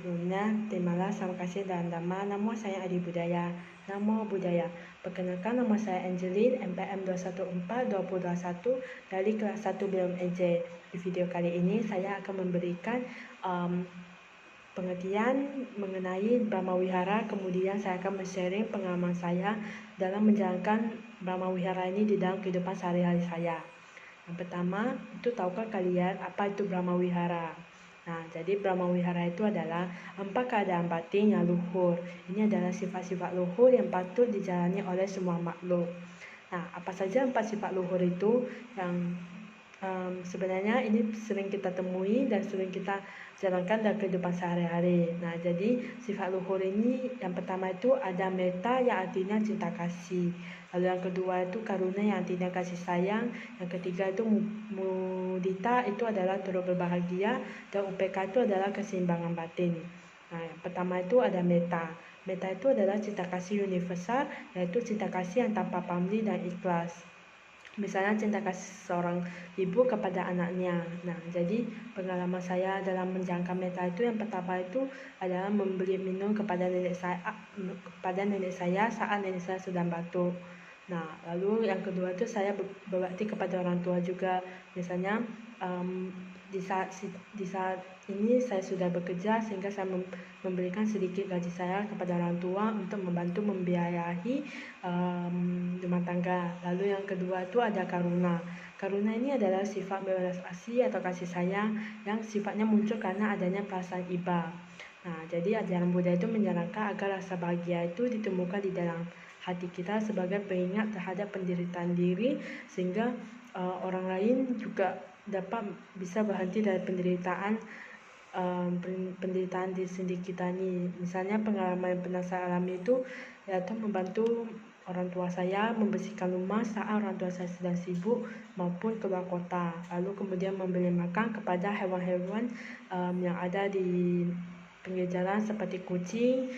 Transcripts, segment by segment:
Sebelumnya, terimalah salam kasih dan dhamma. Namo saya Adi Budaya. Namo Budaya. Perkenalkan, nama saya Angeline, MPM 214-2021 dari kelas 1 BEM EJ. Di video kali ini saya akan memberikan pengertian mengenai Brahma Wihara. Kemudian saya akan men-sharing pengalaman saya dalam menjalankan Brahma Wihara ini di dalam kehidupan sehari-hari saya. Yang pertama, itu tahukah kalian apa itu Brahma Wihara? Nah, jadi Brahma Wihara itu adalah 4 keadaan batin yang luhur. Ini adalah sifat-sifat luhur yang patut dijalani oleh semua makhluk. Nah, apa saja 4 sifat luhur itu yang sebenarnya ini sering kita temui dan sering kita jalankan dalam kehidupan sehari-hari. Nah, jadi sifat luhur ini yang pertama itu ada metta yang artinya cinta kasih. Lalu yang kedua itu karuna yang artinya kasih sayang. Yang ketiga itu mudita itu adalah turut berbahagia, dan upeka itu adalah keseimbangan batin. Nah, yang pertama itu ada metta. Metta itu adalah cinta kasih universal, yaitu cinta kasih yang tanpa pamrih dan ikhlas. Misalnya cinta kasih seorang ibu kepada anaknya. Nah, jadi pengalaman saya dalam menjalankan metta itu yang pertama itu adalah memberi minum kepada nenek saya saat nenek saya sedang batuk. Nah, lalu yang kedua itu saya berbakti kepada orang tua juga. Misalnya di saat ini saya sudah bekerja, sehingga saya memberikan sedikit gaji saya kepada orang tua untuk membantu membiayai rumah tangga. Lalu yang kedua itu ada karuna. Karuna ini adalah sifat belas asih atau kasih sayang yang sifatnya muncul karena adanya perasaan iba. Nah, jadi ajaran Buddha itu menyarankan agar rasa bahagia itu ditemukan di dalam hati kita sebagai pengingat terhadap penderitaan diri, sehingga orang lain juga dapat bisa berhenti dari penderitaan diri sendiri kita ini. Misalnya pengalaman yang pernah saya alami itu yaitu membantu orang tua saya membersihkan rumah saat orang tua saya sedang sibuk maupun keluar kota. Lalu kemudian memberi makan kepada hewan-hewan yang ada di pinggir jalan seperti kucing.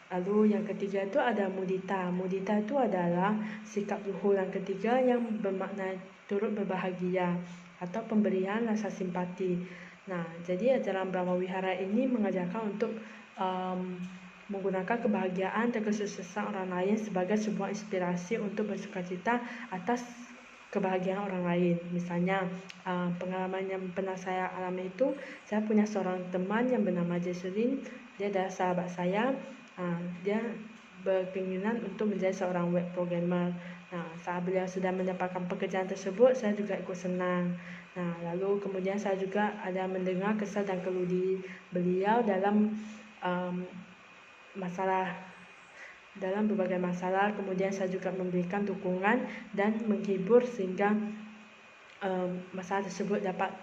Lalu yang ketiga itu ada mudita. Mudita itu adalah sikap luhur yang ketiga yang bermakna turut berbahagia atau pemberian rasa simpati. Nah, jadi ajaran Brahma Wihara ini mengajarkan untuk menggunakan kebahagiaan dan kesuksesan orang lain sebagai sebuah inspirasi untuk bersukacita atas kebahagiaan orang lain. Misalnya pengalaman yang pernah saya alami itu, saya punya seorang teman yang bernama Jesselyn. Dia adalah sahabat saya. Dia berkeinginan untuk menjadi seorang web programmer. Nah, saat beliau sudah mendapatkan pekerjaan tersebut, saya juga ikut senang. Nah, lalu kemudian saya juga ada mendengar kesal dan keluh beliau dalam berbagai masalah. Kemudian saya juga memberikan dukungan dan menghibur sehingga masalah tersebut dapat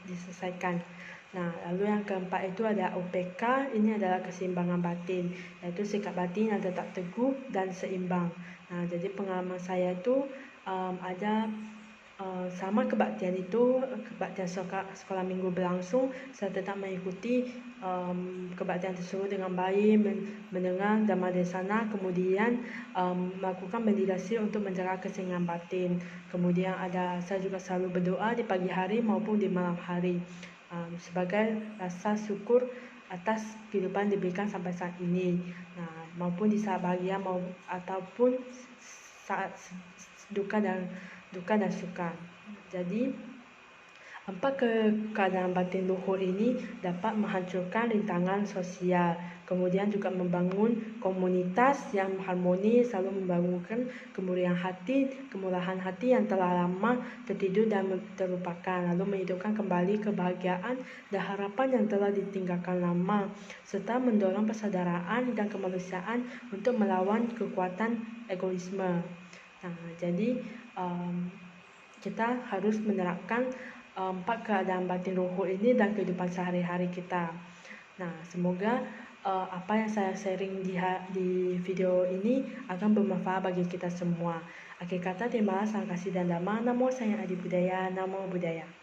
diselesaikan. Nah, lalu yang keempat itu ada UPK. Ini adalah keseimbangan batin, yaitu sikap batin yang tetap teguh dan seimbang. Nah, jadi pengalaman saya itu ada sama kebaktian itu, kebaktian sekolah minggu berlangsung, saya tetap mengikuti kebaktian tersebut dengan baik, mendengar dhamma desana, kemudian melakukan meditasi untuk menjaga keseimbangan batin. Kemudian saya juga selalu berdoa di pagi hari maupun di malam hari sebagai rasa syukur atas kehidupan diberikan sampai saat ini. Nah, maupun di saat bahagia ataupun saat duka dan suka. Jadi 4 keadaan batin luhur ini dapat menghancurkan rintangan sosial, kemudian juga membangun komunitas yang harmonis, selalu membangunkan kemurahan hati yang telah lama tertidur dan terlupakan, lalu menghidupkan kembali kebahagiaan dan harapan yang telah ditinggalkan lama, serta mendorong persaudaraan dan kemanusiaan untuk melawan kekuatan egoisme. Nah, jadi kita harus menerapkan 4 keadaan batin luhur ini dalam kehidupan sehari-hari kita. Nah, semoga apa yang saya sharing di video ini akan bermanfaat bagi kita semua. Akhir kata, terima kasih dan dhamma. Namo saya Adi Budaya. Namo Budaya.